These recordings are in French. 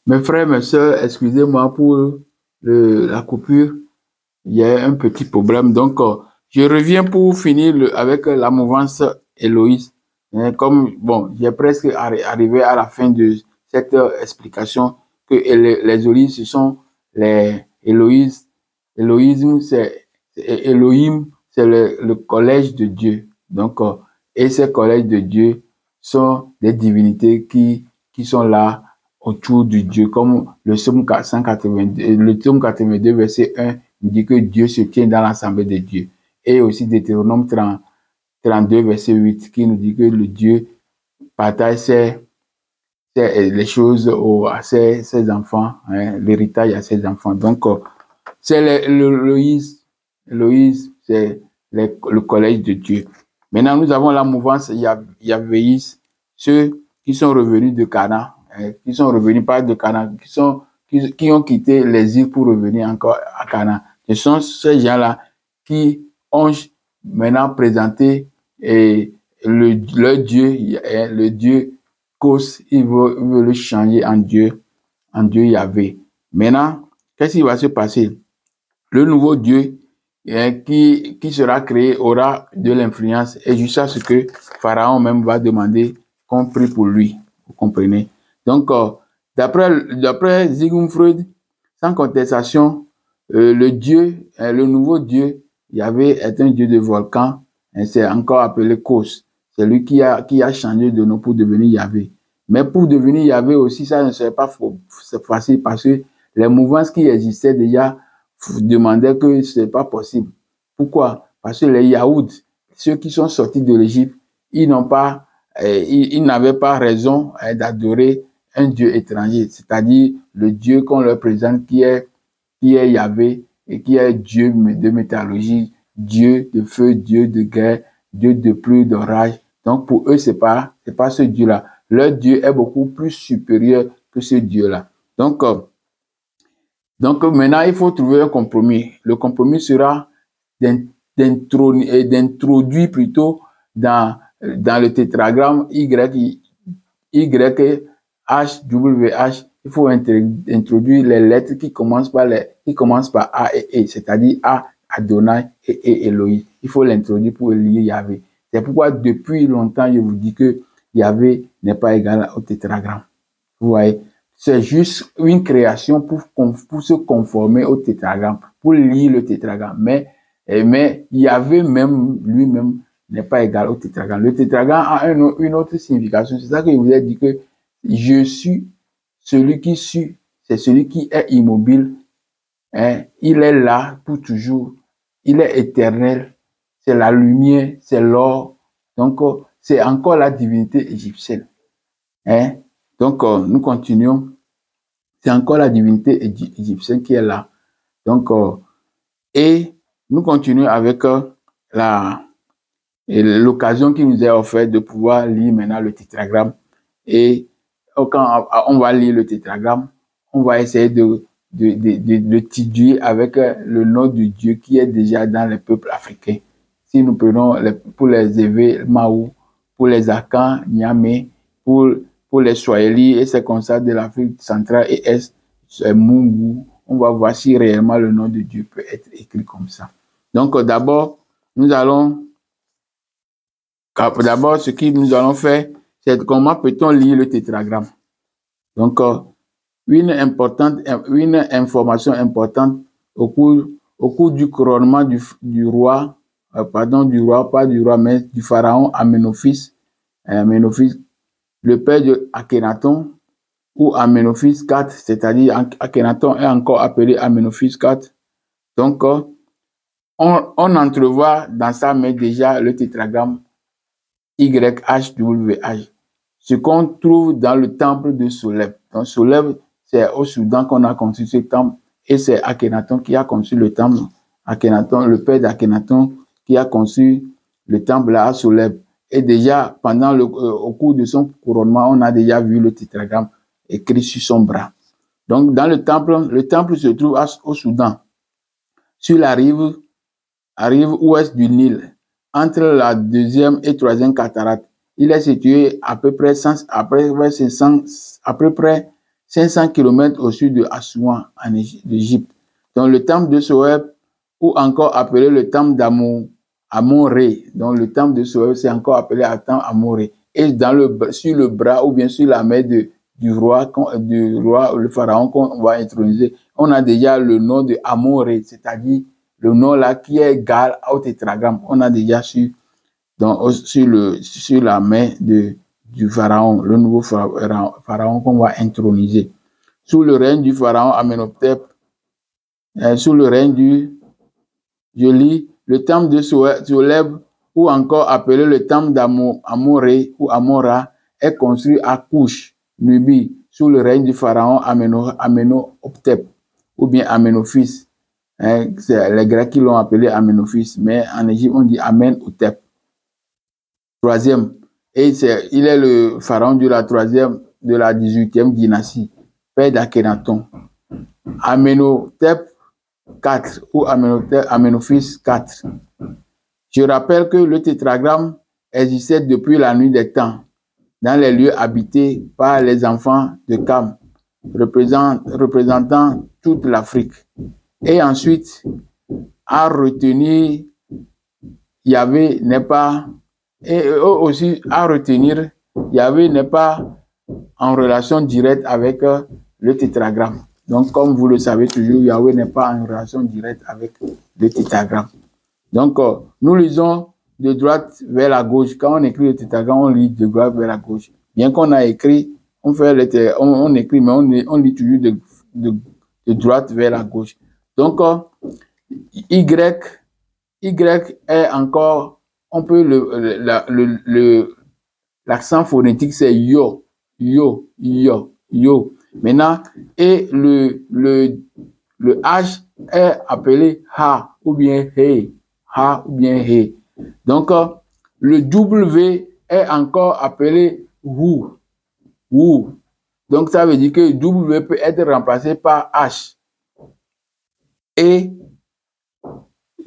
Mes frères, mes sœurs, excusez-moi pour la coupure. Il y a un petit problème. Donc, je reviens pour finir avec la mouvance Héloïse. Comme, bon, j'ai presque arrivé à la fin de cette explication que les Héloïses, ce sont les Héloïses. Héloïsme, Elohim, c'est le collège de Dieu. Donc, et ces collèges de Dieu sont des divinités qui sont là autour de Dieu, comme le psaume 182, le psaume 82, verset 1, dit que Dieu se tient dans l'assemblée de Dieu. Et aussi Deutéronome 32, verset 8, qui nous dit que le Dieu partage les choses à ses enfants, hein, l'héritage à ses enfants. Donc, c'est l'Éloïse, c'est le collège de Dieu. Maintenant, nous avons la mouvance Yahvéis, ceux qui sont revenus de Canaan, qui sont revenus pas de Canaan, qui ont quitté l'exil pour revenir encore à Canaan. Ce sont ces gens-là qui ont maintenant présenté leur Dieu, le Dieu cause, il veut le changer en Dieu Yahvé. Maintenant, qu'est-ce qui va se passer? Le nouveau Dieu qui sera créé aura de l'influence et jusqu'à ce que Pharaon même va demander qu'on prie pour lui. Vous comprenez? Donc, d'après Sigmund Freud, sans contestation, le nouveau Dieu, Yahvé, est un Dieu de volcan. C'est encore appelé Kos. C'est lui qui a changé de nom pour devenir Yahvé. Mais pour devenir Yahvé aussi, ça ne serait pas facile parce que les mouvances qui existaient déjà demandaient que ce n'est pas possible. Pourquoi? Parce que les Yaouds, ceux qui sont sortis de l'Égypte, ils n'avaient pas raison d'adorer un Dieu étranger, c'est-à-dire le Dieu qu'on leur présente qui est Yahvé et qui est Dieu de mythologie, Dieu de feu, Dieu de guerre, Dieu de pluie, d'orage. Donc pour eux, c'est pas ce Dieu-là. Leur Dieu est beaucoup plus supérieur que ce Dieu-là. Donc maintenant, il faut trouver un compromis. Le compromis sera d'introduire plutôt dans le tétragramme YHWH, il faut introduire les lettres qui commencent par A et E, c'est-à-dire A, Adonai et E, Elohim. Il faut l'introduire pour lier Yahvé. C'est pourquoi depuis longtemps, je vous dis que Yahvé n'est pas égal au tétragramme. Vous voyez? C'est juste une création pour se conformer au tétragramme, pour lire le tétragramme. Mais Yahvé même, lui-même, n'est pas égal au tétragramme. Le tétragramme a une autre signification. C'est ça que je vous ai dit que je suis celui qui suit, c'est celui qui est immobile. Hein? Il est là pour toujours. Il est éternel. C'est la lumière, c'est l'or. Donc, c'est encore la divinité égyptienne. Hein? Donc, nous continuons. C'est encore la divinité égyptienne qui est là. Donc, et nous continuons avec l'occasion qui nous est offerte de pouvoir lire maintenant le tétragramme. Et quand on va lire le tétragramme, on va essayer de tiduer avec le nom de Dieu qui est déjà dans les peuples africains. Si nous prenons pour les Ewe, Maou, pour les Akans, Niamey, pour les Swahili, et c'est comme ça de l'Afrique centrale et Est, c'est Mungu, on va voir si réellement le nom de Dieu peut être écrit comme ça. Donc d'abord, ce que nous allons faire, c'est comment peut-on lire le tétragramme. Donc, une information importante au cours du couronnement du roi, mais du pharaon Amenophis, le père de Akhenaton, ou Amenophis IV, c'est-à-dire Akhenaton est encore appelé Amenophis IV. Donc, on entrevoit dans sa main déjà le tétragramme YHWH, ce qu'on trouve dans le temple de Soleb. Donc, Soleb, c'est au Soudan qu'on a construit ce temple, et c'est Akhenaton qui a construit le temple. Akhenaton, le père d'Akhenaton, qui a construit le temple là à Soleb. Et déjà, au cours de son couronnement, on a déjà vu le tétragramme écrit sur son bras. Donc, dans le temple se trouve au Soudan, sur la rive ouest du Nil, entre la deuxième et troisième cataracte. Il est situé à peu près 500 km au sud de Assouan, en Égypte. Donc, le temple de Soeb, ou encore appelé le temple d'Amon-Ré. Donc, le temple de Soeb, c'est encore appelé le temple Amon-Ré. Et sur le bras, ou bien sur la main du roi, le pharaon qu'on va introniser, on a déjà le nom de Amon-Ré, c'est-à-dire le nom là qui est égal au tétragramme. On a déjà sur la main du pharaon, le nouveau pharaon qu'on va introniser. Sous le règne du pharaon Amenhotep, sous le règne je lis, le temple de Soleb, ou encore appelé le temple d'Amon-Ré ou Amon-Ra, est construit à Couche, Nubie, sous le règne du pharaon Amenhotep, ou bien Amenophis. C'est les Grecs qui l'ont appelé Amenophis, mais en Égypte, on dit Amenhotep. Troisième, et il est le pharaon de la 18e dynastie, père d'Akhenaton. Amenhotep 4 ou Amenophis 4. Je rappelle que le tétragramme existait depuis la nuit des temps dans les lieux habités par les enfants de Cam, représentant toute l'Afrique. Et ensuite, à retenir, Yahvé n'est pas, et aussi à retenir, Yahvé n'est pas en relation directe avec le tétragramme. Donc, comme vous le savez toujours, Yahvé n'est pas en relation directe avec le tétragramme. Donc, nous lisons de droite vers la gauche. Quand on écrit le tétragramme, on lit de droite vers la gauche. Bien qu'on a écrit, on écrit, mais on lit toujours de droite vers la gauche. Donc, Y est encore, on peut l'accent phonétique, c'est yo. Maintenant, et le H est appelé ha ou bien he. Ha ou bien he. Donc, le W est encore appelé wou. Donc, ça veut dire que W peut être remplacé par H. Et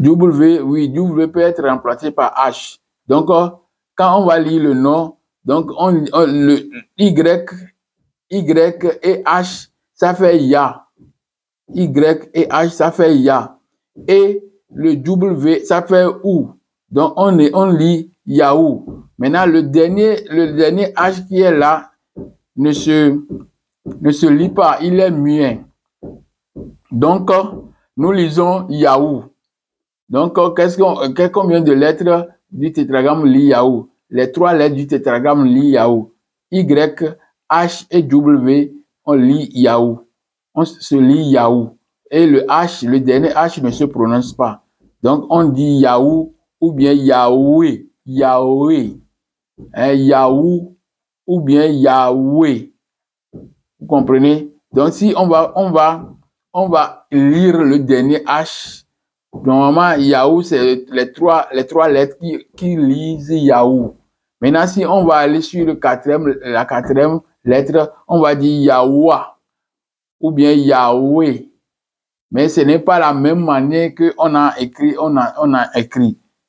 W peut être remplacé par H. Donc, quand on va lire le nom, donc le Y et H, ça fait Ya. Y et H, ça fait Ya. Et le W, ça fait Ou. Donc, on lit Yahoo. Maintenant, le dernier H qui est là ne se lit pas, il est muet. Donc, nous lisons Yahoo. Donc, combien de lettres du tétragramme lit Yahoo? Les 3 lettres du tétragramme lit Yahoo. Y, H et W, on lit Yahoo. On se lit Yahoo. Et le H, le dernier H ne se prononce pas. Donc, on dit Yahoo ou bien Yahweh. Yahweh. Yahoo ou bien Yahweh. Vous comprenez? Donc, si on va lire le dernier H, normalement, Yahoo, c'est les trois lettres qui lisent Yahoo. Maintenant, si on va aller sur la quatrième lettre, on va dire Yahoua ou bien Yahweh. Mais ce n'est pas la même manière que on a écrit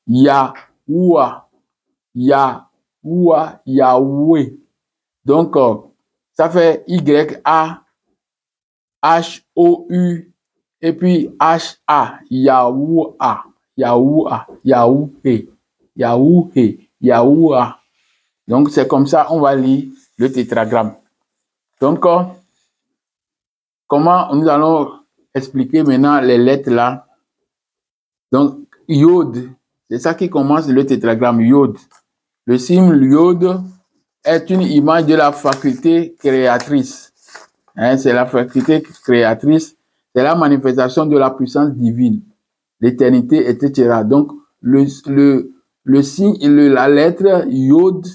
Yahoua, Yahweh. Donc, ça fait Y-A-H-O-U et puis H-A, Yahoua, Yahoué. Donc, c'est comme ça on va lire le tétragramme. Donc, comment nous allons expliquer maintenant les lettres là? Donc, Yod, c'est ça qui commence le tétragramme, Yod. Le signe Yod est une image de la faculté créatrice. C'est la faculté créatrice, c'est la manifestation de la puissance divine, l'éternité, etc. Donc, le signe, la lettre Yod,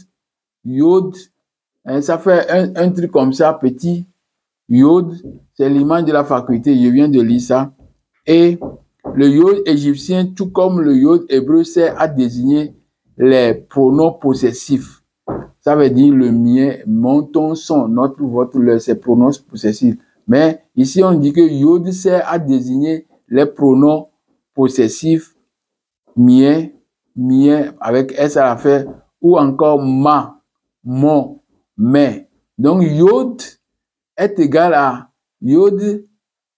ça fait un truc comme ça, petit. Yod, c'est l'image de la faculté, je viens de lire ça. Et le Yod égyptien, tout comme le Yod hébreu, sert à désigner les pronoms possessifs. Ça veut dire le mien, mon, ton, son, notre, votre, c'est pronoms possessifs. Mais ici, on dit que Yod sert à désigner les pronoms possessifs, mien, avec S à la fin, ou encore ma, mon, mes. Donc, Yod est égal à Yod,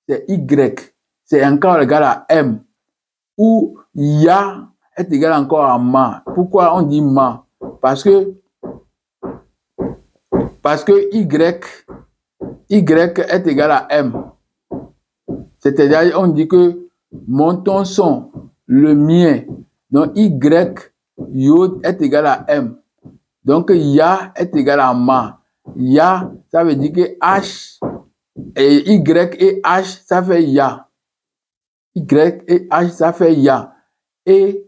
c'est Y, c'est encore égal à M. Ou Ya est égal encore à Ma. Pourquoi on dit Ma? Parce que Y est égal à M. C'est-à-dire, on dit que mon son, le mien. Donc, Y, Yod est égal à M. Donc, Ya est égal à Ma. Ya, ça veut dire que H et Y et H, ça fait Ya. Y et H, ça fait Ya. Et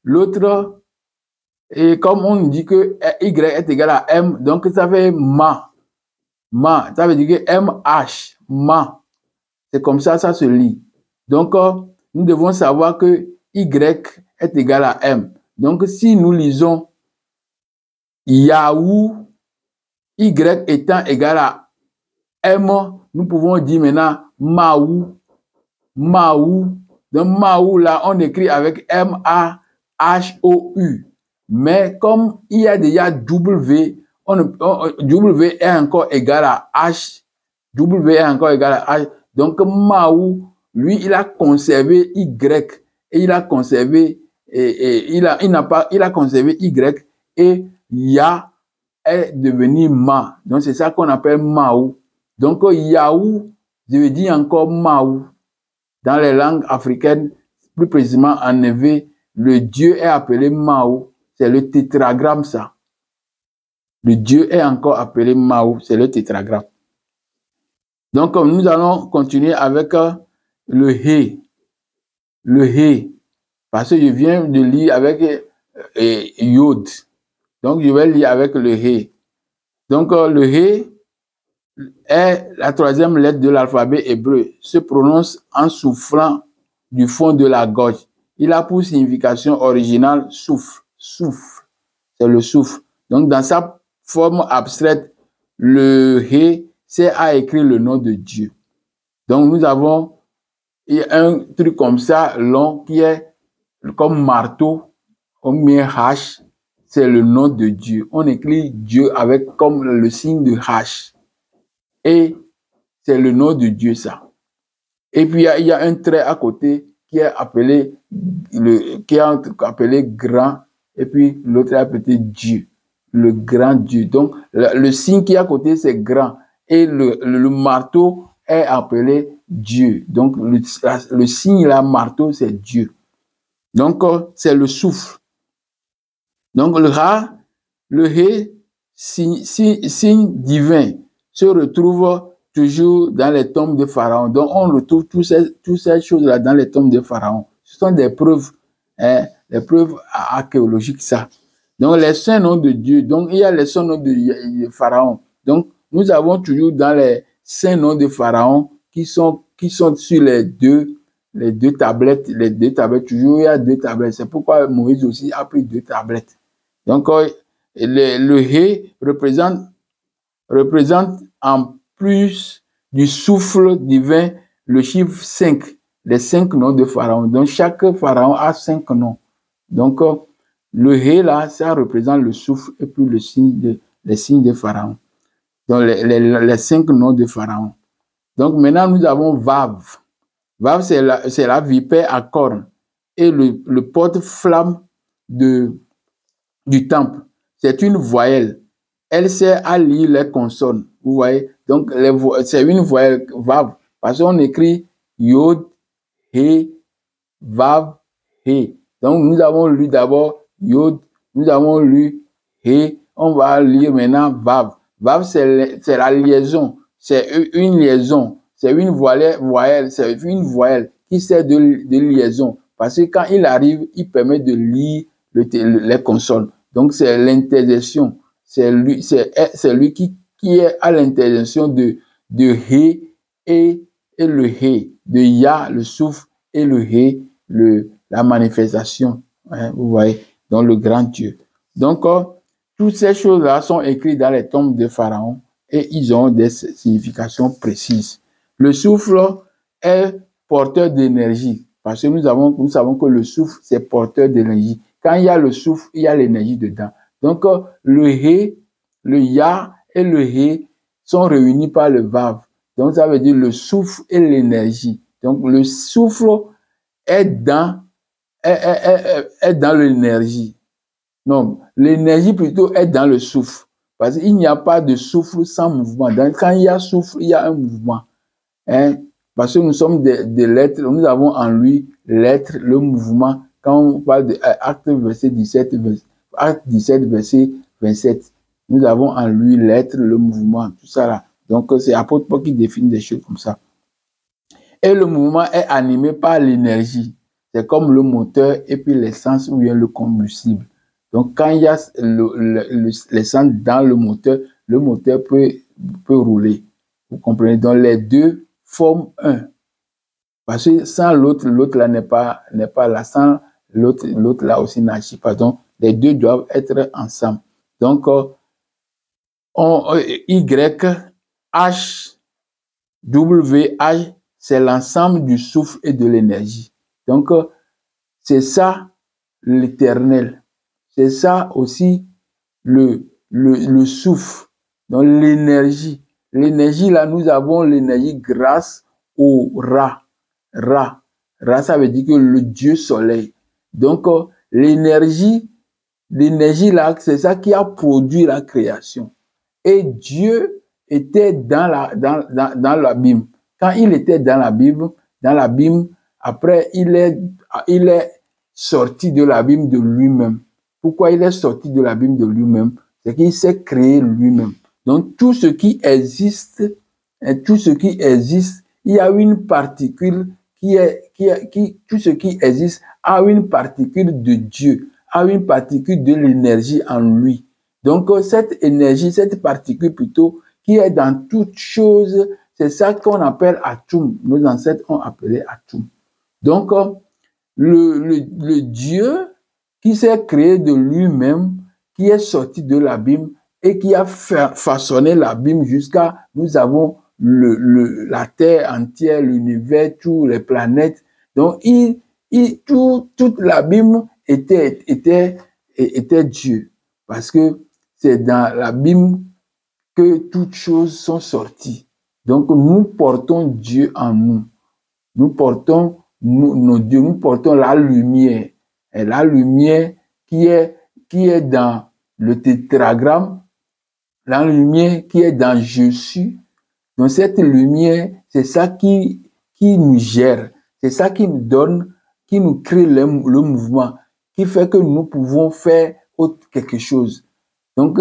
l'autre, et comme on dit que Y est égal à M, donc ça fait Ma. Ma, ça veut dire que MH, Ma. C'est comme ça se lit. Donc, nous devons savoir que Y est égal à M. Donc, si nous lisons Yahoo, Y étant égal à M, nous pouvons dire maintenant Mahou. Mahou. Donc, Mahou, là, on écrit avec M-A-H-O-U. Mais comme il y a déjà W, W est encore égal à H. W est encore égal à H. Donc, Mahou, lui, il a conservé Y et il a conservé, il a conservé Y et Ya est devenu Ma. Donc, c'est ça qu'on appelle Mahou. Donc, Yahoo, je veux dire encore Mahou. Dans les langues africaines, plus précisément en Ewe, le Dieu est appelé Mahou. C'est le tétragramme, ça. Le Dieu est encore appelé Mahou. C'est le tétragramme. Donc, nous allons continuer avec le He. Le He. Parce que je viens de lire avec Yod. Donc, je vais lire avec le He. Donc, le He est la troisième lettre de l'alphabet hébreu. Se prononce en soufflant du fond de la gorge. Il a pour signification originale souffle. Souffle. C'est le souffle. Donc, dans sa forme abstraite, le He c'est à écrire le nom de Dieu. Donc, nous avons un truc comme ça, long, qui est comme marteau, on met H, c'est le nom de Dieu. On écrit Dieu avec comme le signe de H. Et c'est le nom de Dieu, ça. Et puis, il y a un trait à côté qui est appelé, grand, et puis l'autre est appelé Dieu, le grand Dieu. Donc, le signe qui est à côté, c'est grand. Et le marteau est appelé Dieu. Donc, le signe, là, marteau, c'est Dieu. Donc, c'est le souffle. Donc, le Ra, le He, signe divin, se retrouve toujours dans les tombes de Pharaon. Donc, on retrouve toutes ces choses-là dans les tombes de Pharaon. Ce sont des preuves, des preuves archéologiques, ça. Donc, les saints noms de Dieu. Donc, il y a les saints noms de Pharaon. Donc, nous avons toujours dans les saints noms de Pharaon qui sont sur les deux tablettes. Les deux tablettes, toujours, il y a deux tablettes. C'est pourquoi Moïse aussi a pris deux tablettes. Donc, le He représente en plus du souffle divin le chiffre 5, les 5 noms de Pharaon. Donc, chaque Pharaon a 5 noms. Donc, le He, là, ça représente le souffle et puis les signes de Pharaon. Donc, les 5 noms de Pharaon. Donc, maintenant, nous avons Vav. Vav, c'est la vipère à cornes et le porte-flamme du temple. C'est une voyelle. Elle sert à lire les consonnes. Vous voyez? Donc, c'est une voyelle Vav. Parce qu'on écrit Yod, He, Vav, He. Donc, nous avons lu d'abord Yod, nous avons lu He. On va lire maintenant Vav. Vav, c'est la liaison. C'est une liaison. C'est une voyelle. C'est une voyelle qui sert de liaison. Parce que quand il arrive, il permet de lire les consonnes. Donc, c'est l'interjection. C'est lui qui est à l'interjection de He et le He, de Ya, le souffle, et le He, la manifestation. Hein, vous voyez, donc le grand Dieu. Donc, toutes ces choses-là sont écrites dans les tombes de Pharaon et ils ont des significations précises. Le souffle est porteur d'énergie parce que nous savons que le souffle, c'est porteur d'énergie. Quand il y a le souffle, il y a l'énergie dedans. Donc, le He, le Ya et le He sont réunis par le Vav. Donc, ça veut dire le souffle et l'énergie. Donc, le souffle est dans l'énergie. Non, l'énergie plutôt est dans le souffle. Parce qu'il n'y a pas de souffle sans mouvement. Donc, quand il y a souffle, il y a un mouvement. Hein? Parce que nous sommes des lettres, nous avons en lui l'être, le mouvement. Quand on parle de acte 17, verset 27, nous avons en lui l'être, le mouvement, tout ça là. Donc, c'est l'apôtre Paul qui définit des choses comme ça. Et le mouvement est animé par l'énergie. C'est comme le moteur et puis l'essence ou bien le combustible. Donc, quand il y a l'essence dans le moteur peut rouler. Vous comprenez? Donc, les deux forment un. Parce que sans l'autre là n'est pas là. Sans l'autre là aussi n'agit pas. Donc, les deux doivent être ensemble. Donc, Y, H, W, H, c'est l'ensemble du souffle et de l'énergie. Donc, c'est ça l'éternel. C'est ça aussi le souffle. Donc, l'énergie. L'énergie, là, nous avons l'énergie grâce au Ra. Ra, ça veut dire que le Dieu soleil. Donc, l'énergie, là, c'est ça qui a produit la création. Et Dieu était dans l'abîme. Quand il était dans l'abîme, après, il est sorti de l'abîme de lui-même. Pourquoi il est sorti de l'abîme de lui-même? C'est qu'il s'est créé lui-même. Donc, tout ce qui existe, il y a une particule tout ce qui existe a une particule de Dieu, a une particule de l'énergie en lui. Donc, cette énergie, cette particule plutôt, qui est dans toute chose, c'est ça qu'on appelle Atum. Nos ancêtres ont appelé Atum. Donc, le Dieu qui s'est créé de lui-même, qui est sorti de l'abîme et qui a façonné l'abîme jusqu'à, nous avons la terre entière, l'univers, toutes les planètes. Donc, toute l'abîme était Dieu. Parce que c'est dans l'abîme que toutes choses sont sorties. Donc, nous portons Dieu en nous. Nous portons nos dieux, nous portons la lumière. Et la lumière qui est dans le tétragramme, la lumière qui est dans Je suis. Donc, cette lumière, c'est ça qui nous gère. C'est ça qui nous donne, qui nous crée le mouvement, qui fait que nous pouvons faire quelque chose. Donc,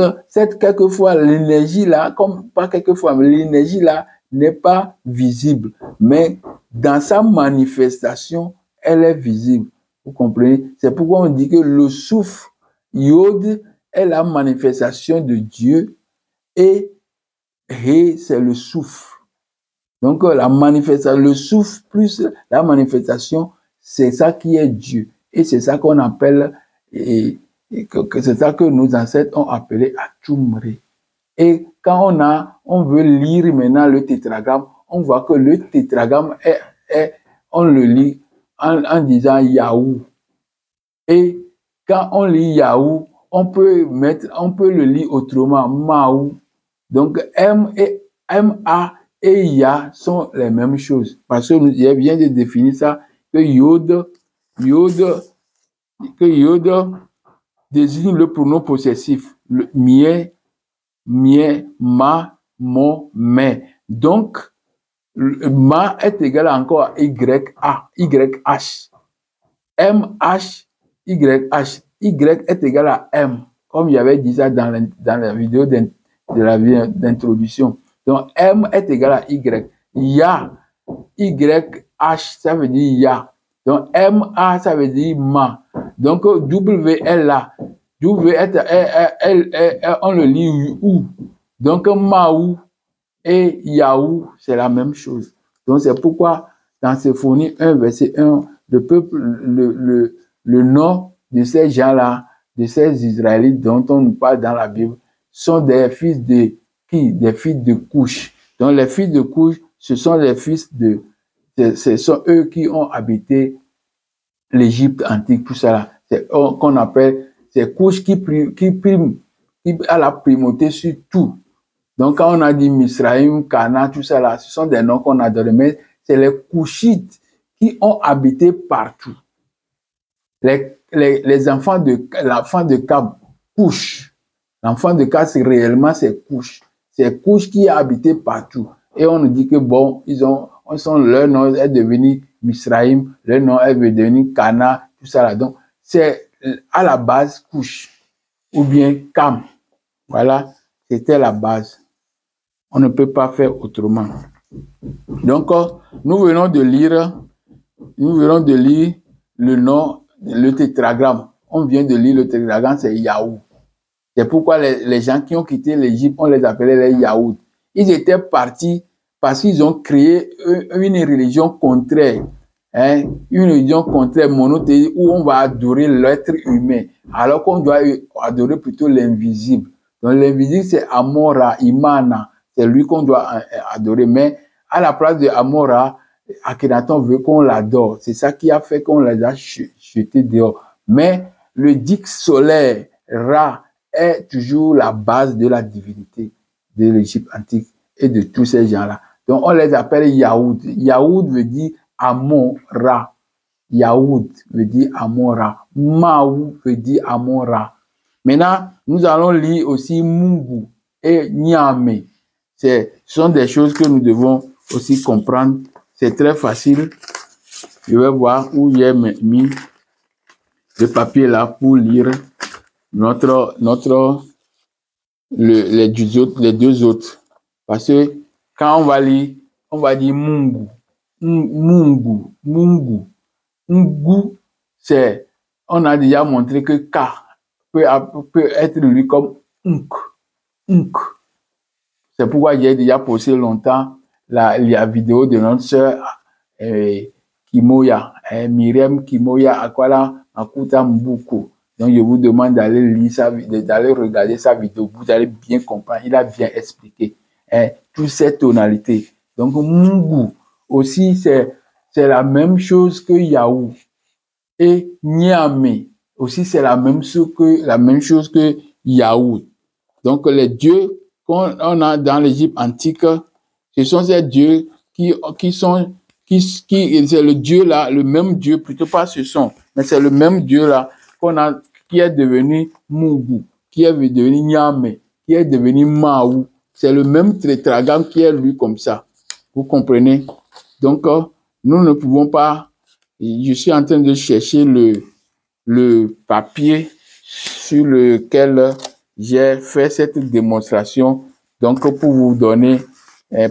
quelquefois, l'énergie là, comme pas quelquefois, mais l'énergie là n'est pas visible. Mais dans sa manifestation, elle est visible. Vous comprenez? C'est pourquoi on dit que le souffle, Yod, est la manifestation de Dieu et Ré, c'est le souffle. Donc, la manifestation, le souffle plus la manifestation, c'est ça qui est Dieu. Et c'est ça qu'on appelle, c'est ça que nos ancêtres ont appelé Atumré. Et quand on veut lire maintenant le tétragramme, on voit que le tétragramme on le lit en disant Yahoo. Et quand on lit Yahoo, on peut le lire autrement, Mahou. Donc, M-A et Ya sont les mêmes choses. Parce que je viens de définir ça, que Yod désigne le pronom possessif, le mien, ma, mon, mes. Donc, ma est égal encore à YH. MH, YH. Y est égal à M. Comme j'avais dit ça dans la vidéo d'introduction. Donc, M est égal à Y. Ya, YH, ça veut dire Ya. Donc, MA, ça veut dire Ma. Donc, W est là. W on le lit ou. Donc, Maou et Yahou, c'est la même chose. Donc, c'est pourquoi, dans Symphonie 1, verset 1, le peuple, le nom de ces gens-là, de ces Israélites dont on nous parle dans la Bible, sont des fils de qui? Des fils de Couche. Donc, les fils de Couche, ce sont les fils ce sont eux qui ont habité l'Égypte antique, tout ça là. C'est qu'on appelle, c'est Couche qui a la primauté sur tout. Donc, quand on a dit Misraïm, Cana, tout ça là, ce sont des noms qu'on a donnés, mais c'est les Couchites qui ont habité partout. Les enfants l'enfant de Cab, Couche. L'enfant de Cab, c'est réellement c'est Couche. C'est Couche qui a habité partout. Et on nous dit que bon, leur nom est devenu Misraïm, leur nom est devenu Cana, tout ça là. Donc, c'est à la base Couche. Ou bien Cam. Voilà, c'était la base. On ne peut pas faire autrement. Donc, nous venons de lire le nom, le tétragramme. On vient de lire le tétragramme, c'est Yahou. C'est pourquoi les gens qui ont quitté l'Égypte, on les appelait les Yahoud. Ils étaient partis parce qu'ils ont créé une religion contraire. Une religion contraire, monothéiste, où on va adorer l'être humain, alors qu'on doit adorer plutôt l'invisible. Donc l'invisible, c'est Amora, Imana. C'est lui qu'on doit adorer. Mais à la place de Amora, Akhenaton veut qu'on l'adore. C'est ça qui a fait qu'on les a jetés dehors. Mais le digue solaire, Ra, est toujours la base de la divinité de l'Égypte antique et de tous ces gens-là. Donc on les appelle Yahoud. Yahoud veut dire Amon-Ra. Yahoud veut dire Amon-Ra. Maou veut dire Amon-Ra. Maintenant, nous allons lire aussi Mungu et Nyame. Ce sont des choses que nous devons aussi comprendre. C'est très facile. Je vais voir où j'ai mis le papier là pour lire les deux autres. Parce que quand on va lire, on va dire Mungu. Mungu, c'est, on a déjà montré que K peut être lu comme Unk. C'est pourquoi j'ai déjà posté longtemps la vidéo de notre sœur Kimoya, Myriam Kimoya Akwala Makuta Mbuku. Donc je vous demande d'aller lire d'aller regarder sa vidéo, vous allez bien comprendre, il a bien expliqué toutes ces tonalités. Donc Mungu aussi c'est la même chose que Yahou. Et Nyame aussi c'est la même chose que Yahou. Donc les dieux qu'on a dans l'Égypte antique, ce sont ces dieux qui c'est le dieu là, le même dieu, plutôt pas ce sont, mais c'est le même dieu là qui est devenu Mungu, qui est devenu Nyame, qui est devenu Maou. C'est le même tétragramme qui est lu comme ça. Vous comprenez? Donc, nous ne pouvons pas, je suis en train de chercher le papier sur lequel j'ai fait cette démonstration, donc pour vous donner,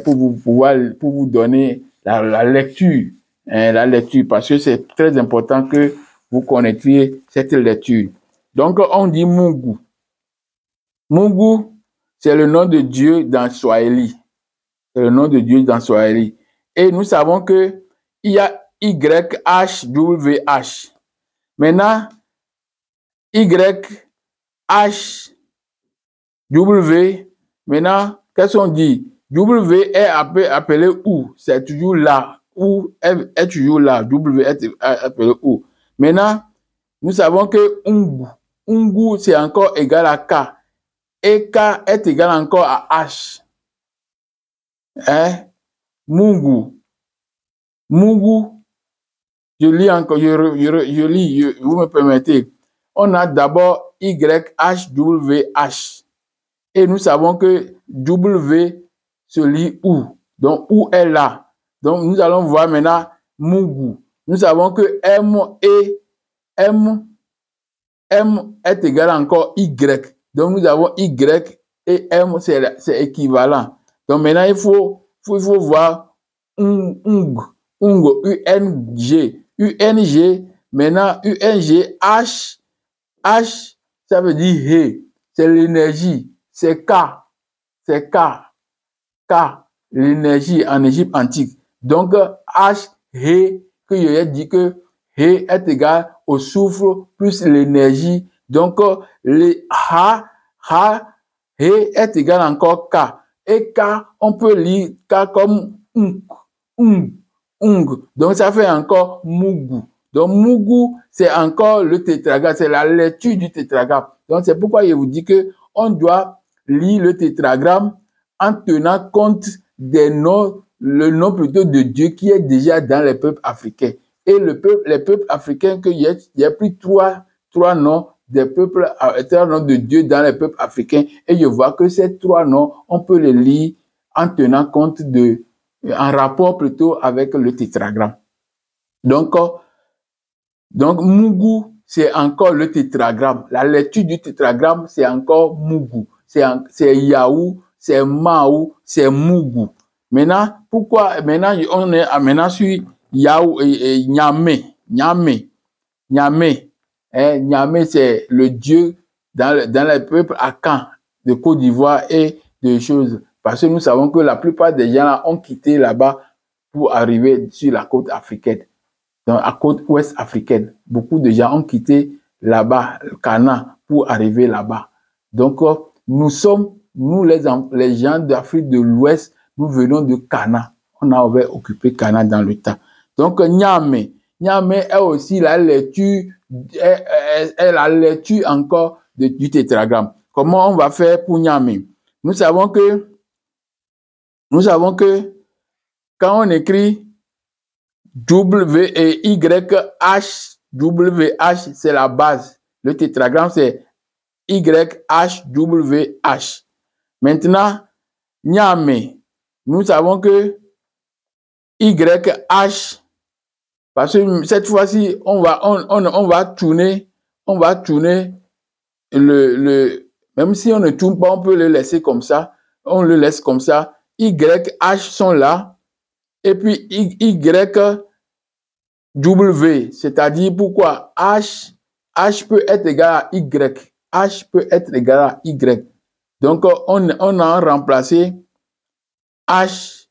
pour vous donner la lecture, la lecture, parce que c'est très important que vous connaissiez cette lecture. Donc, on dit Mungu. Mungu, c'est le nom de Dieu dans Swahili. C'est le nom de Dieu dans Swahili. Et nous savons que il y a YHWH. Maintenant, YHW, maintenant, qu'est-ce qu'on dit? W est appelé OU, c'est toujours là. OU est toujours là. W est appelé OU. Maintenant, nous savons que Ungu, c'est encore égal à K. Et K est égal encore à H. Mungu, je lis encore, je lis, vous me permettez. On a d'abord YHWH. Et nous savons que W se lit OU. Donc, OU est là. Donc, nous allons voir maintenant Mungu. Nous savons que M est égal à encore Y. Donc, nous avons Y et M, c'est équivalent. Donc, maintenant, il faut voir UNG, maintenant, UNG, H, ça veut dire He, c'est l'énergie, c'est K, l'énergie en Égypte antique. Donc, H, He, que je dit que He est égal au souffle plus l'énergie. Donc, le He est égal encore K. Et K, on peut lire K comme Ung. Donc, ça fait encore Mugu. Donc, Mugu, c'est encore le tétragramme, c'est la lecture du tétragramme. Donc, c'est pourquoi je vous dis que on doit lire le tétragramme en tenant compte des noms, le nom plutôt de Dieu qui est déjà dans les peuples africains. Et les peuples africains, il y a plus trois noms des peuples, trois noms de Dieu dans les peuples africains. Et je vois que ces trois noms, on peut les lire en tenant compte en rapport plutôt avec le tétragramme. Donc Mougou, c'est encore le tétragramme. La lecture du tétragramme, c'est encore Mougou. C'est Yaou, c'est Maou, c'est Mougou. Maintenant, pourquoi maintenant on est maintenant sur Yaou et Niamey. Niamey, c'est le dieu dans les peuples Akan de Côte d'Ivoire et de choses. Parce que nous savons que la plupart des gens là ont quitté là-bas pour arriver sur la côte africaine. Dans la côte ouest africaine, beaucoup de gens ont quitté là-bas, le Cana, pour arriver là-bas. Donc, nous les gens d'Afrique de l'Ouest, nous venons de Cana. On avait occupé Cana dans le temps. Donc, Niamey est aussi la lecture encore du tétragramme. Comment on va faire pour Niamey? Nous savons que quand on écrit WH, c'est la base. Le tétragramme, c'est YHWH. Maintenant, Niamey, nous savons que YH, parce que cette fois-ci, on va tourner même si on ne tourne pas, on peut le laisser comme ça. On le laisse comme ça. YH sont là. Et puis YW, c'est-à-dire pourquoi H peut être égal à Y. H peut être égal à Y. Donc, on a remplacé H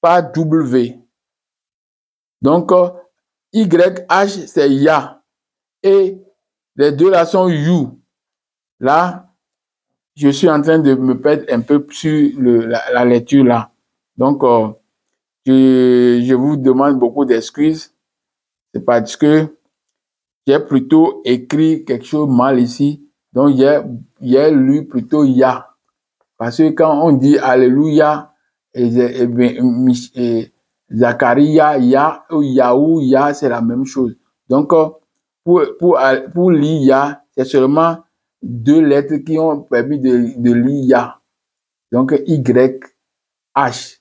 par W. Donc, YH, c'est Ya. Et les deux là sont You. Là, je suis en train de me perdre un peu sur la lecture là. Donc, je vous demande beaucoup d'excuses. C'est parce que j'ai plutôt écrit quelque chose mal ici. Donc, j'ai lu plutôt Ya. Parce que quand on dit Alléluia, et Zacharia, Ya, ou Yaou, Ya, c'est la même chose. Donc, pour lire Ya, c'est seulement deux lettres qui ont permis de lire Ya. Donc, YH,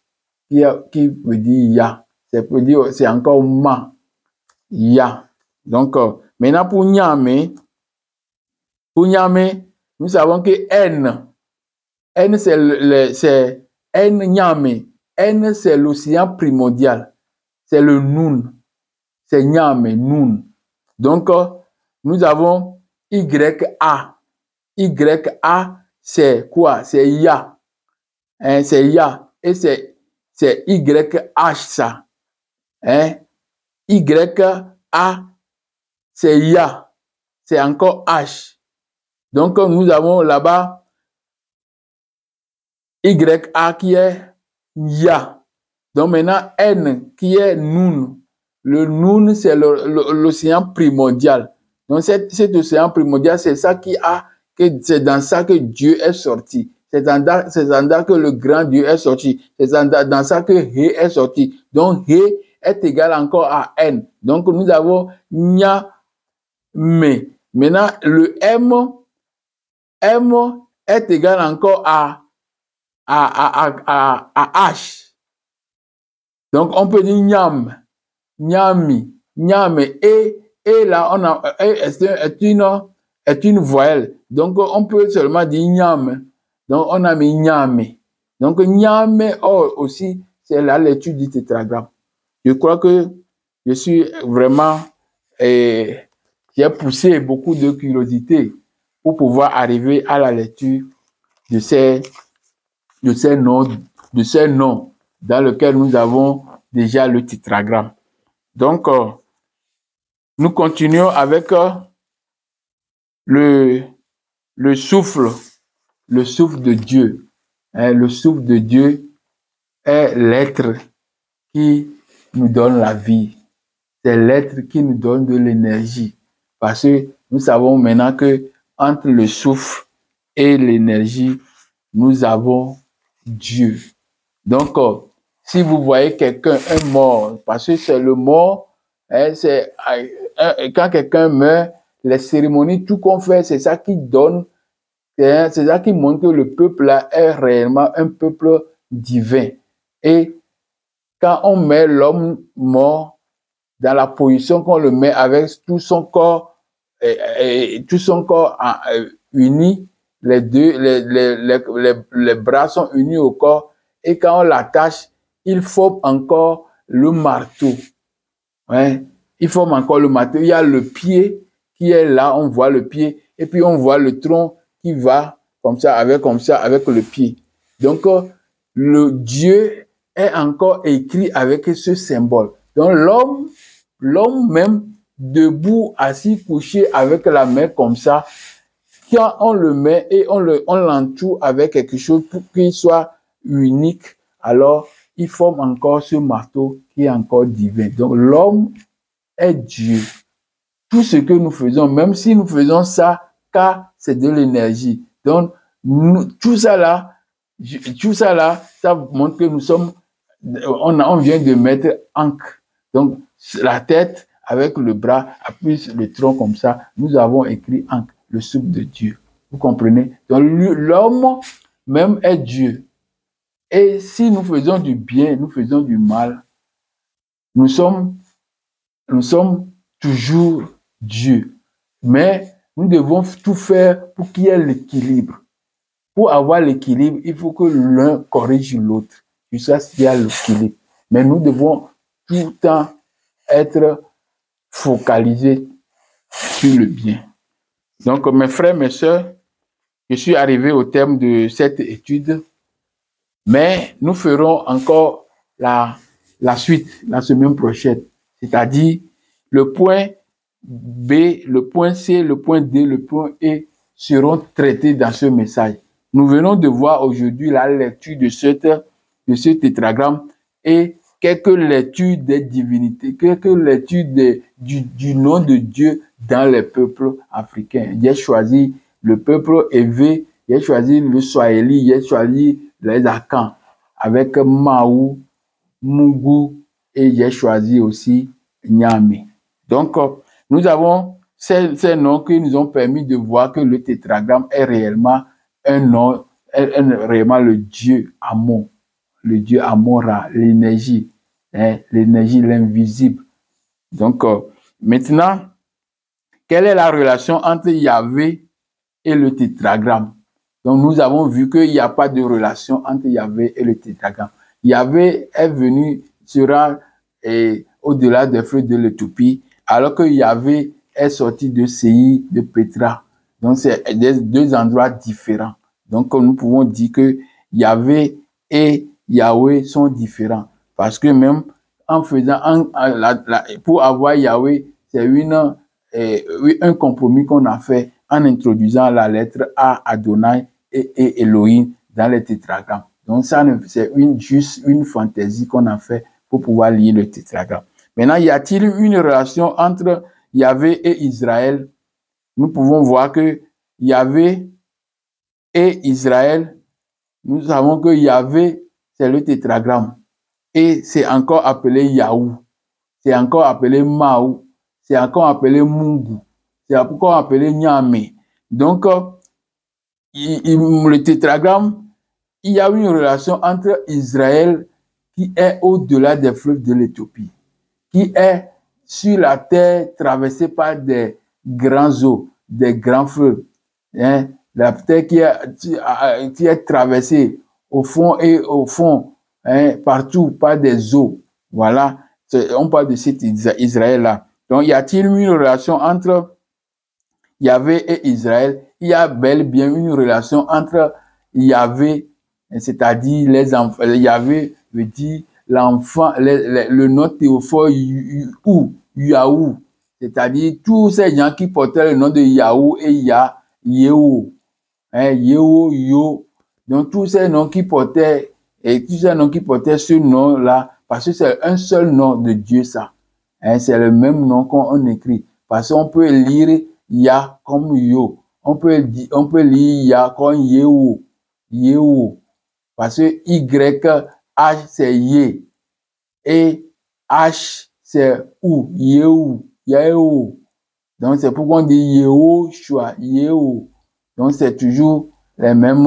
qui veut dire Ya. C'est encore Ma. Ya. Donc, maintenant pour Niamey, nous savons que N c'est N Niamey. N, c'est l'océan primordial. C'est le Noun. C'est Niamey, Noun. Donc, nous avons YA. YA, c'est quoi? C'est Ya. Hein, c'est Ya. Et c'est YH, ça. Hein? YA, c'est Ya. C'est encore H. Donc, nous avons là-bas YA qui est Ya. Donc, maintenant, N qui est Noun. Le Noun, c'est l'océan primordial. Donc, cet océan primordial, c'est dans ça que Dieu est sorti. C'est dans ça que le grand Dieu est sorti. C'est dans ça que He est sorti. Donc, He est égal encore à N. Donc, nous avons Nya, Me. Maintenant, le M est égal encore à H. Donc, on peut dire Nyam, Nyami, Nyame. Et là, est une voyelle. Donc, on peut seulement dire Nyam. Donc, on a mis Nyame. Donc, Nyame aussi, c'est la lecture du tétragramme. Je crois que je suis vraiment, j'ai poussé beaucoup de curiosité pour pouvoir arriver à la lecture de ces noms dans lesquels nous avons déjà le tétragramme. Donc, nous continuons avec le souffle de Dieu. Le souffle de Dieu est l'être qui nous donne la vie. C'est l'être qui nous donne de l'énergie. Parce que nous savons maintenant que entre le souffle et l'énergie, nous avons Dieu. Donc, si vous voyez quelqu'un, un mort, parce que c'est le mort, hein, quand quelqu'un meurt, les cérémonies, tout qu'on fait, c'est ça qui donne, c'est ça qui montre que le peuple là est réellement un peuple divin. Et quand on met l'homme mort dans la position qu'on le met avec tout son corps, uni, les bras sont unis au corps, et quand on l'attache, il forme encore le marteau. Ouais. Il forme encore le marteau. Il y a le pied qui est là, on voit le pied, et puis on voit le tronc qui va comme ça avec le pied. Donc, le Dieu est encore écrit avec ce symbole. Donc, l'homme même, debout, assis, couché, avec la main comme ça, quand on le met et on l'entoure avec quelque chose pour qu'il soit unique, alors il forme encore ce marteau qui est encore divin. Donc, l'homme est Dieu. Tout ce que nous faisons, même si nous faisons ça, car c'est de l'énergie. Donc, tout ça là, ça montre que nous sommes, on vient de mettre ancre. Donc, la tête avec le bras, plus le tronc comme ça, nous avons écrit ancre, le souffle de Dieu. Vous comprenez? Donc, l'homme même est Dieu. Et si nous faisons du bien, nous faisons du mal, nous sommes toujours Dieu. Mais nous devons tout faire pour qu'il y ait l'équilibre. Pour avoir l'équilibre, il faut que l'un corrige l'autre. Jusqu'à ce qu'il y ait l'équilibre. Mais nous devons tout le temps être focalisés sur le bien. Donc, mes frères, mes sœurs, je suis arrivé au terme de cette étude, mais nous ferons encore la suite la semaine prochaine. C'est-à-dire le point B, le point C, le point D, le point E seront traités dans ce message. Nous venons de voir aujourd'hui la lecture de ce tétragramme et quelques lectures des divinités, quelques lectures du nom de Dieu dans les peuples africains. J'ai choisi le peuple Evé, j'ai choisi le Swahili, j'ai choisi les Akans avec Maou, Mugu et j'ai choisi aussi Nyame. Donc, nous avons ces noms qui nous ont permis de voir que le tétragramme est réellement un nom, est réellement le Dieu Amon, le Dieu Amora, l'énergie, l'énergie, l'invisible. Donc, maintenant, quelle est la relation entre Yahvé et le tétragramme? Donc, nous avons vu qu'il n'y a pas de relation entre Yahvé et le tétragramme. Yahvé est venu, sera au-delà des fleuves de l'Éthiopie, alors que Yahvé est sorti de Séir, de Pétra. Donc, c'est deux endroits différents. Donc, nous pouvons dire que Yahvé et Yahweh sont différents. Parce que même en faisant, pour avoir Yahweh, c'est un compromis qu'on a fait en introduisant la lettre A, Adonai et Elohim dans les tétragrammes. Donc, ça, c'est juste une fantaisie qu'on a fait pour pouvoir lire le tétragramme. Maintenant, y a-t-il une relation entre Yahvé et Israël? Nous pouvons voir que Yahvé et Israël, nous savons que Yahvé, c'est le tétragramme. Et c'est encore appelé Yahou. C'est encore appelé Maou. C'est encore appelé Mungu. C'est encore appelé Nyame. Donc, le tétragramme, il y a une relation entre Israël qui est au-delà des fleuves de l'Éthiopie, qui est sur la terre traversée par des grands eaux, des grands fleuves. La terre qui est traversée au fond et au fond, partout par des eaux. Voilà, on parle de cet Israël-là. Donc, y a-t-il une relation entre Yahvé et Israël? Il y a bel et bien une relation entre Yahvé, c'est-à-dire les enfants. Yahvé veut dire l'enfant, le nom théophore ou Yahou, c'est-à-dire tous ces gens qui portaient le nom de Yahou et Yehou, Yehou, Yo. Donc tous ces noms qui portaient ce nom-là, parce que c'est un seul nom de Dieu, ça. C'est le même nom qu'on écrit. Parce qu'on peut lire Ya comme Yo. On peut lire Ya comme Yehou. Yehou. parce que YH c'est Yé et H c'est Ou, Yéhou, Yéhou. Donc c'est pourquoi on dit Yehoshua, Yéhou. Donc c'est toujours les mêmes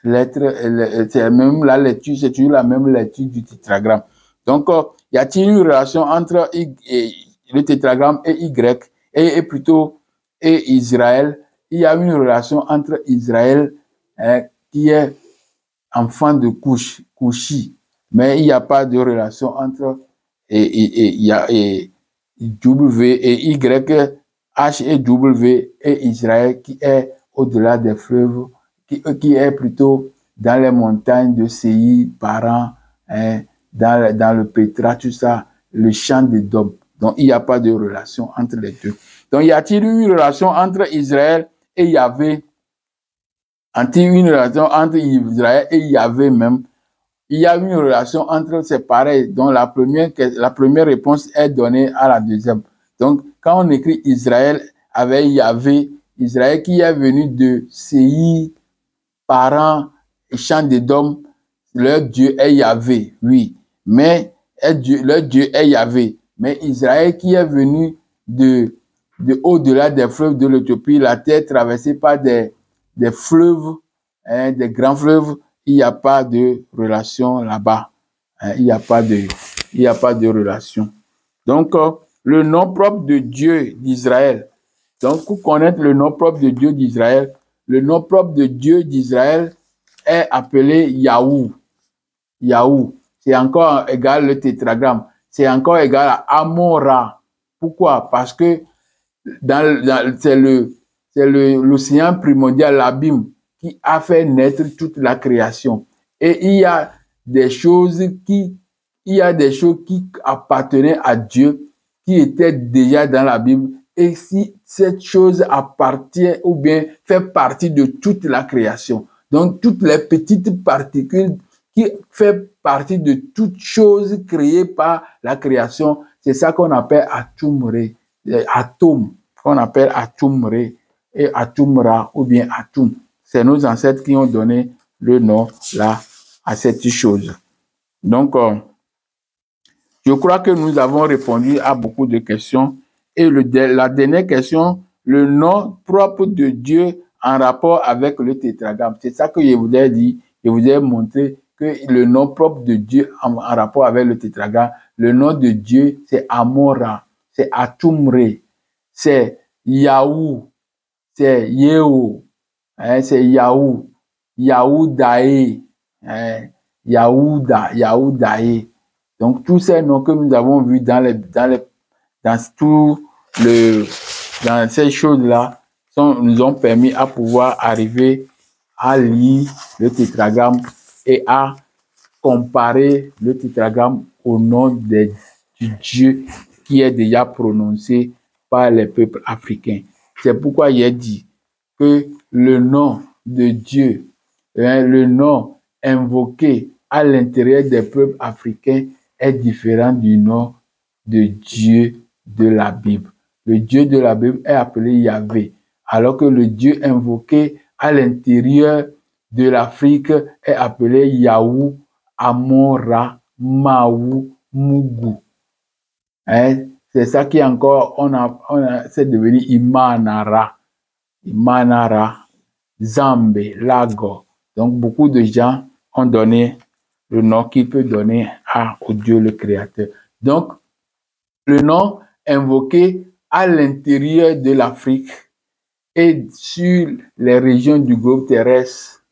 lettres, c'est même la lecture, c'est toujours la même lecture du tétragramme. Donc y a-t-il une relation entre le tétragramme et Y et plutôt et Israël? Il y a une relation entre Israël qui est enfant de Couchi, mais il n'y a pas de relation entre W et Y, H et W et Israël qui est au-delà des fleuves, qui est plutôt dans les montagnes de Séir, Paran, dans le Pétra, tout ça, le champ de Dom. Donc, il n'y a pas de relation entre les deux. Donc, y a-t-il une relation entre Israël et Yahvé? Une relation entre Israël et Yahvé même? Il y a une relation entre, c'est pareil. Donc, la première réponse est donnée à la deuxième. Donc, quand on écrit Israël avec Yahvé, Israël qui est venu de Séir, Paran, champ d'Édom, leur Dieu est Yahvé, oui. Mais leur Dieu est Yahvé. Mais Israël qui est venu de au-delà des fleuves de l'Éthiopie, la terre traversée par des fleuves, des grands fleuves, il n'y a pas de relation là-bas. Il n'y a pas de relation. Donc, le nom propre de Dieu d'Israël. Donc, pour connaître le nom propre de Dieu d'Israël, le nom propre de Dieu d'Israël est appelé Yahou. Yahou. C'est encore égal le tétragramme. C'est encore égal à Amon-Ra. Pourquoi? Parce que c'est l'océan primordial, l'abîme, qui a fait naître toute la création. Et il y a des choses qui appartenaient à Dieu, qui étaient déjà dans la Bible. Et si cette chose appartient ou bien fait partie de toute la création, donc toutes les petites particules qui fait partie de toute chose créée par la création, c'est ça qu'on appelle Atumre, atome, qu'on appelle Atumre et Atumra ou bien Atum. C'est nos ancêtres qui ont donné le nom là à cette chose. Donc, je crois que nous avons répondu à beaucoup de questions. Et la dernière question, le nom propre de Dieu en rapport avec le tétragramme. C'est ça que je vous ai dit. Je vous ai montré que le nom propre de Dieu en rapport avec le tétragramme, le nom de Dieu, c'est Amora, c'est Atumre, c'est Yahou, c'est Yehou, c'est Yahou, Yahoudaé, Yahoudaé. Donc, tous ces noms que nous avons vus dans ces choses-là, nous ont permis à pouvoir arriver à lire le tétragramme et à comparer le tétragramme au nom du Dieu qui est déjà prononcé par les peuples africains. C'est pourquoi il est dit que le nom de Dieu, le nom invoqué à l'intérieur des peuples africains est différent du nom de Dieu de la Bible. Le Dieu de la Bible est appelé Yahvé, alors que le Dieu invoqué à l'intérieur de l'Afrique est appelé Yahou, Amon-Ra, Mahou, Mougou. C'est ça qui encore, c'est devenu Imanara, Zambé, Lago. Donc beaucoup de gens ont donné le nom qu'il peut donner au Dieu le Créateur. Donc, le nom invoqué à l'intérieur de l'Afrique et sur les régions du globe terrestre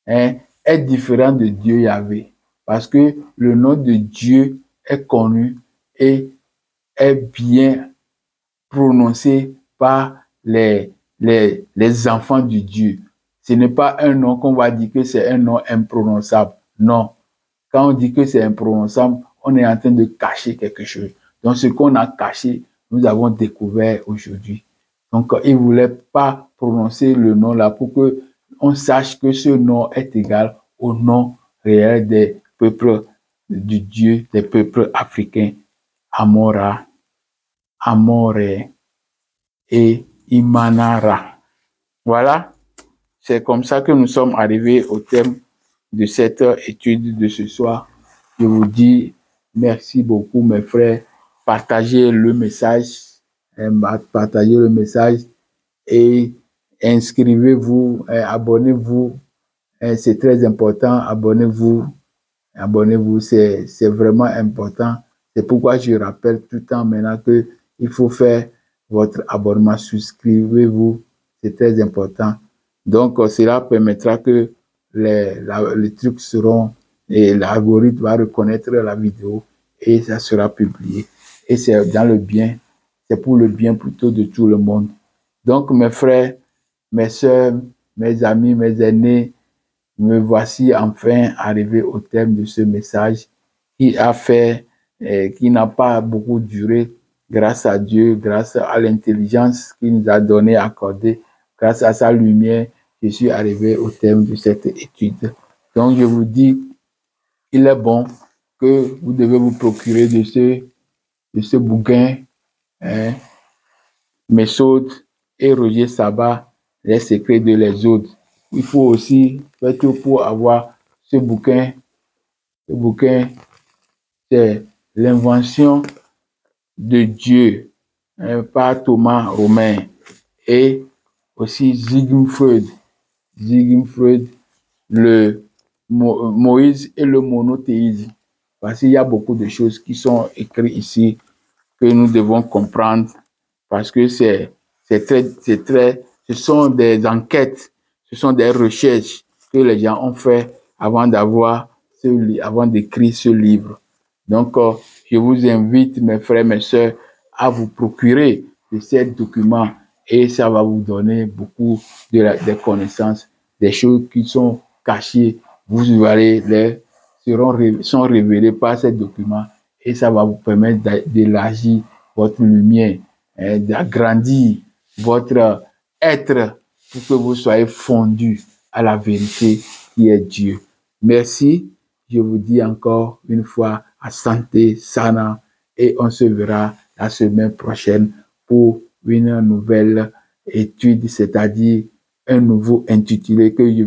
est différent de Dieu Yahvé. Parce que le nom de Dieu est connu et est bien prononcé par les enfants de Dieu. Ce n'est pas un nom qu'on va dire que c'est un nom imprononçable. Non. Quand on dit que c'est imprononçable, on est en train de cacher quelque chose. Donc, ce qu'on a caché, nous avons découvert aujourd'hui. Donc, il ne voulait pas prononcer le nom là pour que on sache que ce nom est égal au nom réel des peuples du Dieu, des peuples africains, Amora, Amore et Imanara. Voilà, c'est comme ça que nous sommes arrivés au terme de cette étude de ce soir. Je vous dis merci beaucoup, mes frères. Partagez le message, partagez le message et inscrivez-vous, abonnez-vous. C'est très important, abonnez-vous. Abonnez-vous, c'est vraiment important. C'est pourquoi je rappelle tout le temps maintenant qu'il faut faire votre abonnement. Souscrivez-vous, c'est très important. Donc, cela permettra que les trucs seront, et l'algorithme va reconnaître la vidéo et ça sera publié. Et c'est dans le bien, c'est pour le bien plutôt de tout le monde. Donc, mes frères, mes soeurs, mes amis, mes aînés, me voici enfin arrivé au terme de ce message qui n'a pas beaucoup duré, grâce à Dieu, grâce à l'intelligence qu'il nous a donné, accordée, grâce à sa lumière, je suis arrivé au terme de cette étude. Donc, je vous dis, il est bon que vous devez vous procurer de ce bouquin, hein, Méthode et Roger Sabat, Les secrets de les autres. Il faut aussi faire tout pour avoir ce bouquin. Ce bouquin, c'est l'invention de Dieu, hein, par Thomas Romain et aussi Sigmund Freud. Sigmund Freud, le Moïse et le monothéisme. Parce qu'il y a beaucoup de choses qui sont écrites ici que nous devons comprendre parce que ce sont des enquêtes, ce sont des recherches que les gens ont fait avant d'écrire ce livre. Donc, je vous invite, mes frères, mes sœurs, à vous procurer de ces documents et ça va vous donner beaucoup de connaissances, des choses qui sont cachées. Vous allez sont révélées par ces documents et ça va vous permettre d'élargir votre lumière, d'agrandir votre être pour que vous soyez fondu à la vérité qui est Dieu. Merci. Je vous dis encore une fois asante sana et on se verra la semaine prochaine pour une nouvelle étude, c'est-à-dire un nouveau intitulé que je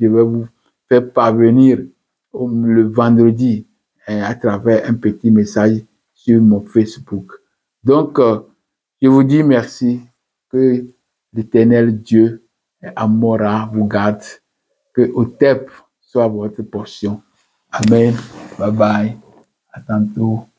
vais vous faire parvenir le vendredi à travers un petit message sur mon Facebook. Donc, je vous dis merci, que l'Éternel Dieu, Amora, vous garde, que Otep soit votre portion. Amen. Bye bye. À tantôt.